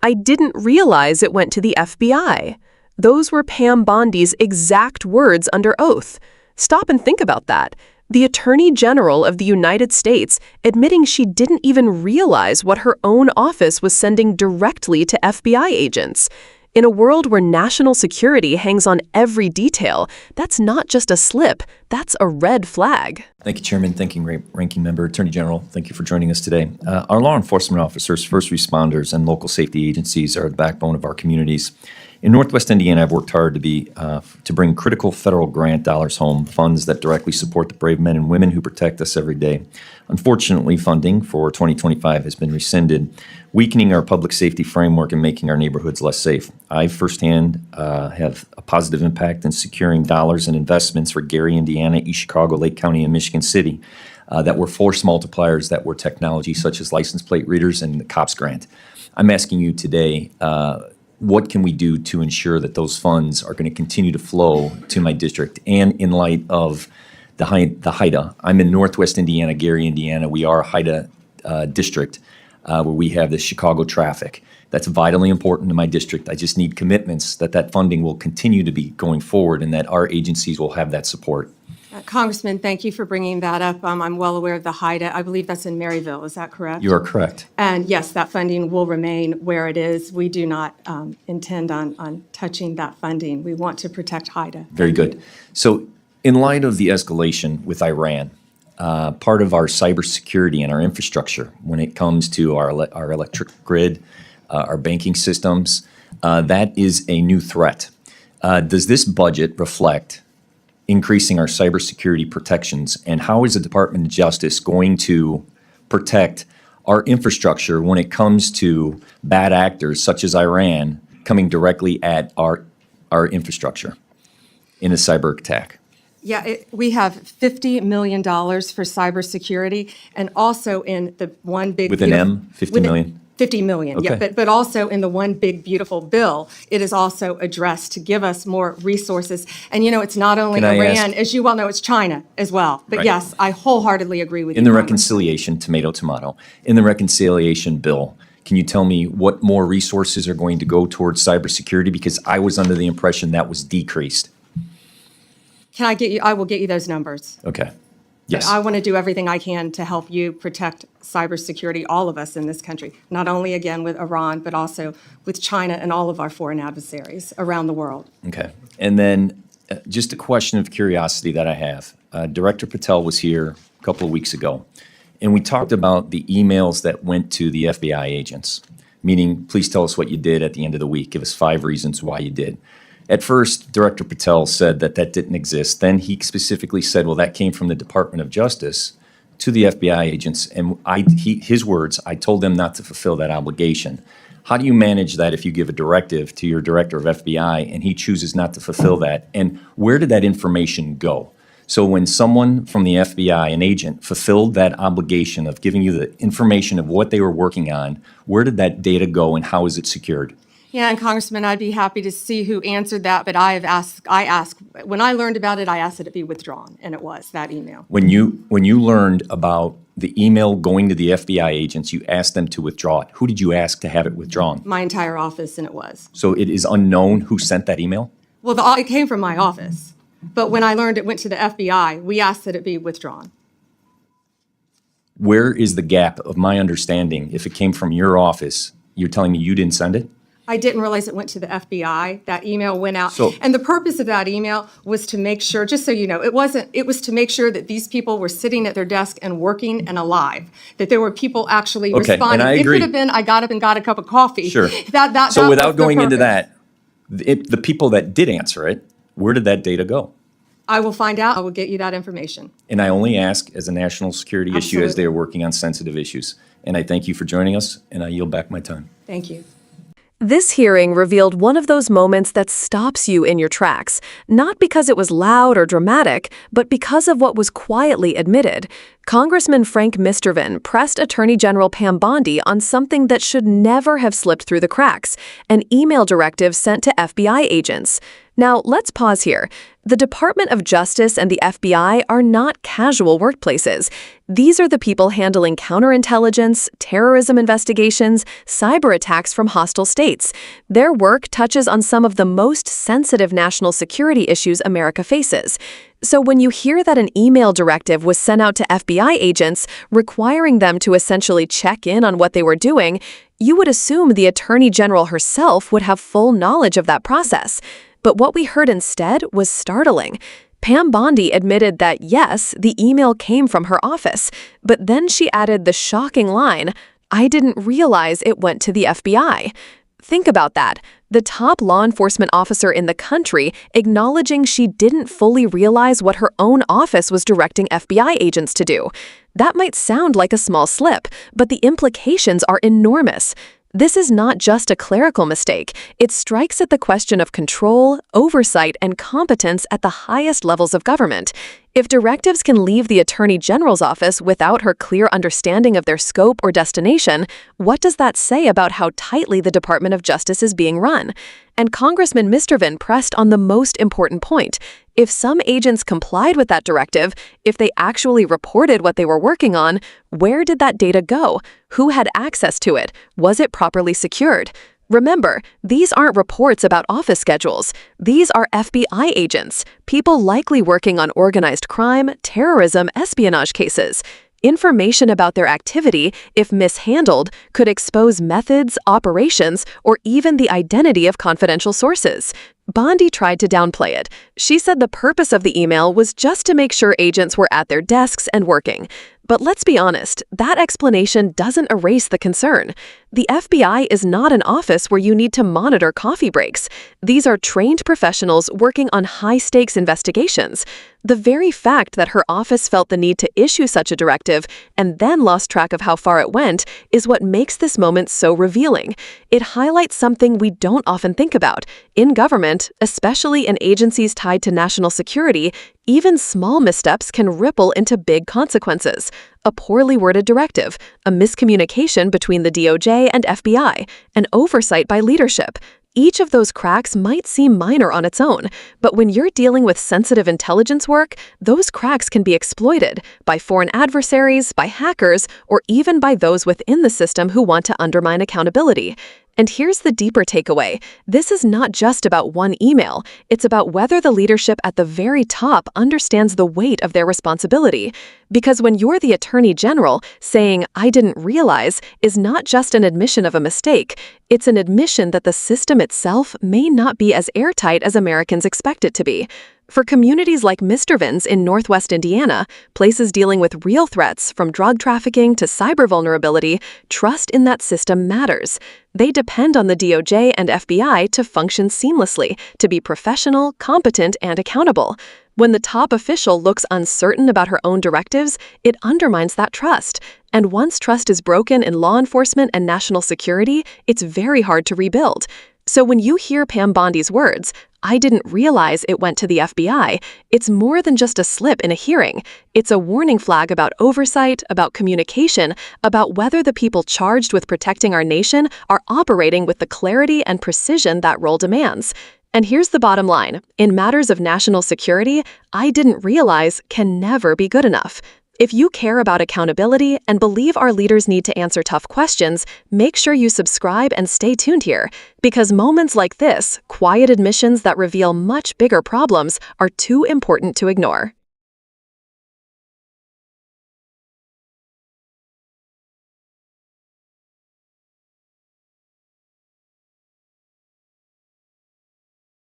"I didn't realize it went to the FBI." Those were Pam Bondi'S exact words under oath. Stop and think about that. The Attorney General of the United States admitting she didn't even realize what her own office was sending directly to FBI agents. In a world where national security hangs on every detail, that's not just a slip, that's a red flag. Thank you, Chairman. Thank you, Ranking Member, Attorney General. Thank you for joining us today. Our law enforcement officers, first responders, and local safety agencies are the backbone of our communities. In Northwest Indiana, I've worked hard to bring critical federal grant dollars home, funds that directly support the brave men and women who protect us every day. Unfortunately, funding for 2025 has been rescinded, weakening our public safety framework and making our neighborhoods less safe. I firsthand have a positive impact in securing dollars and investments for Gary, Indiana, East Chicago, Lake County, and Michigan City that were force multipliers that were technology such as license plate readers and the COPS grant. I'm asking you today, what can we do to ensure that those funds are going to continue to flow to my district? And in light of the HIDA, I'm in Northwest Indiana, Gary, Indiana. We are a HIDA district where we have the Chicago traffic. That's vitally important to my district. I just need commitments that funding will continue to be going forward and that our agencies will have that support. Congressman, thank you for bringing that up. I'm well aware of the HIDA. I believe that's in Maryville. Is that correct? You are correct. And yes, that funding will remain where it is. We do not intend on touching that funding. We want to protect HIDA. Very good. So in light of the escalation with Iran, part of our cybersecurity and our infrastructure when it comes to our electric grid, our banking systems, that is a new threat. Does this budget reflect increasing our cybersecurity protections, and how is the Department of Justice going to protect our infrastructure when it comes to bad actors such as Iran coming directly at our infrastructure in a cyber attack? Yeah, we have $50 million for cybersecurity, and also in the one big with an M, 50 million. 50 million, Okay. yeah, but also in the one big beautiful bill, it is also addressed to give us more resources. And it's not only Iran, as you well know, it's China as well. But Right. Yes, I wholeheartedly agree with you. In the Congressman. reconciliation, tomato, in the reconciliation bill, can you tell me what more resources are going to go towards cybersecurity? Because I was under the impression that was decreased. Can I get you? I will get you those numbers. Okay. Yes. I want to do everything I can to help you protect cybersecurity, all of us in this country, not only again with Iran, but also with China and all of our foreign adversaries around the world. Okay. And then just a question of curiosity that I have. Director Patel was here a couple of weeks ago, and we talked about the emails that went to the FBI agents, meaning please tell us what you did at the end of the week. Give us 5 reasons why you did. At first, Director Patel said that didn't exist. Then he specifically said, well, that came from the Department of Justice to the FBI agents. And his words, I told them not to fulfill that obligation. How do you manage that if you give a directive to your director of FBI and he chooses not to fulfill that? And where did that information go? So when someone from the FBI, an agent, fulfilled that obligation of giving you the information of what they were working on, where did that data go and how is it secured? Yeah, and Congressman, I'd be happy to see who answered that, but I asked, when I learned about it, I asked that it be withdrawn, and it was, that email. When you learned about the email going to the FBI agents, you asked them to withdraw it. Who did you ask to have it withdrawn? My entire office, and it was. So it is unknown who sent that email? Well, it came from my office, but when I learned it went to the FBI, we asked that it be withdrawn. Where is the gap of my understanding? If it came from your office, you're telling me you didn't send it? I didn't realize it went to the FBI. That email went out. So- and the purpose of that email was to make sure, just so you know, it was to make sure that these people were sitting at their desk and working and alive, that there were people actually Okay, responding. and I agree. It could have been, I got up and got a cup of coffee. Sure. That So was without the going into purpose. that, the people that did answer it, where did that data go? I will find out. I will get you that information. And I only ask as a national security issue as Absolutely. they are working on sensitive issues. And I thank you for joining us, and I yield back my time. Thank you. This hearing revealed one of those moments that stops you in your tracks, not because it was loud or dramatic, but because of what was quietly admitted. Congressman Frank Mrvan pressed Attorney General Pam Bondi on something that should never have slipped through the cracks, an email directive sent to FBI agents. Now, let's pause here. The Department of Justice and the FBI are not casual workplaces. These are the people handling counterintelligence, terrorism investigations, cyber attacks from hostile states. Their work touches on some of the most sensitive national security issues America faces. So when you hear that an email directive was sent out to FBI agents requiring them to essentially check in on what they were doing, you would assume the Attorney General herself would have full knowledge of that process. But what we heard instead was startling. Pam Bondi admitted that, yes, the email came from her office, but then she added the shocking line, "I didn't realize it went to the FBI." Think about that. The top law enforcement officer in the country acknowledging she didn't fully realize what her own office was directing FBI agents to do. That might sound like a small slip, but the implications are enormous. This is not just a clerical mistake. It strikes at the question of control, oversight, and competence at the highest levels of government. If directives can leave the Attorney General's office without her clear understanding of their scope or destination, what does that say about how tightly the Department of Justice is being run? And Congressman Mrvan pressed on the most important point. If some agents complied with that directive, if they actually reported what they were working on, where did that data go? Who had access to it? Was it properly secured? Remember, these aren't reports about office schedules. These are FBI agents, people likely working on organized crime, terrorism, espionage cases. Information about their activity, if mishandled, could expose methods, operations, or even the identity of confidential sources. Bondi tried to downplay it. She said the purpose of the email was just to make sure agents were at their desks and working. But let's be honest, that explanation doesn't erase the concern. The FBI is not an office where you need to monitor coffee breaks. These are trained professionals working on high-stakes investigations. The very fact that her office felt the need to issue such a directive and then lost track of how far it went is what makes this moment so revealing. It highlights something we don't often think about. In government, especially in agencies tied to national security, even small missteps can ripple into big consequences. A poorly worded directive, a miscommunication between the DOJ and FBI, an oversight by leadership. Each of those cracks might seem minor on its own, but when you're dealing with sensitive intelligence work, those cracks can be exploited by foreign adversaries, by hackers, or even by those within the system who want to undermine accountability. And here's the deeper takeaway. This is not just about one email. It's about whether the leadership at the very top understands the weight of their responsibility. Because when you're the Attorney General, saying, "I didn't realize," is not just an admission of a mistake. It's an admission that the system itself may not be as airtight as Americans expect it to be. For communities like Mrvan's in Northwest Indiana, places dealing with real threats from drug trafficking to cyber vulnerability, trust in that system matters. They depend on the DOJ and FBI to function seamlessly, to be professional, competent, and accountable. When the top official looks uncertain about her own directives, it undermines that trust. And once trust is broken in law enforcement and national security, it's very hard to rebuild. So when you hear Pam Bondi'S words, "I didn't realize it went to the FBI," it's more than just a slip in a hearing. It's a warning flag about oversight, about communication, about whether the people charged with protecting our nation are operating with the clarity and precision that role demands. And here's the bottom line. In matters of national security, "I didn't realize" can never be good enough. If you care about accountability and believe our leaders need to answer tough questions, make sure you subscribe and stay tuned here. Because moments like this, quiet admissions that reveal much bigger problems, are too important to ignore.